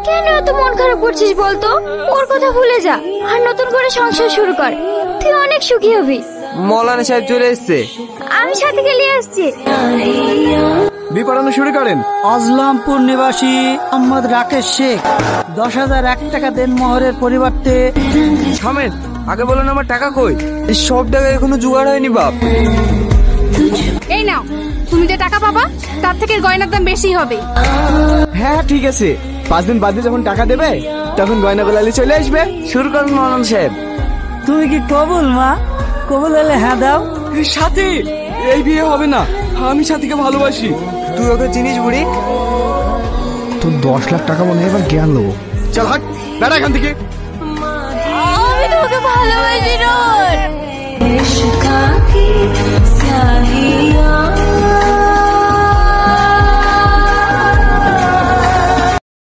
কেন এত মন খারাপ করছিস বলতো? ওর কথা ভুলে যা আর নতুন করে সংসার শুরু কর। তুই অনেক সুখী হবি। মৌলানা সাহেব চলে এসছে। আমি সাথীকে নিয়ে আসছি। বিয়ে পড়ানো শুরু করেন। আজলামপুর নিবাসী মোহাম্মদ রাকেশ শেখ 10,001 টাকা দেন মোহরের পরিবর্তে। থামেন, আগে বলুন আমার টাকা কই? এই সব টাকা এখনো জোগাড় হয়নি বাপ। এই নাও, তুমি যে টাকা পাবা তার থেকে গয়নার দাম বেশি হবে। হ্যাঁ ঠিক আছে, 5 দিন বাদে যখন টাকা দেবে তখন গয়না গোলালি চলে আসবে। শুরু করুন মৌলানা সাহেব। তুমি কি কবুল মা? কবুল হলে হ্যাঁ দাও। সাথী, এই বিয়ে হবে না, আমি সাথীকে ভালোবাসি। তুই ওকে চিনিস বুড়ি? তোর 10 লাখ টাকা মনে হয় এবার জ্ঞান দেবো। চল হাট, বেড়া এখান থেকে। আমি তোকে ভালোবাসি রোজ।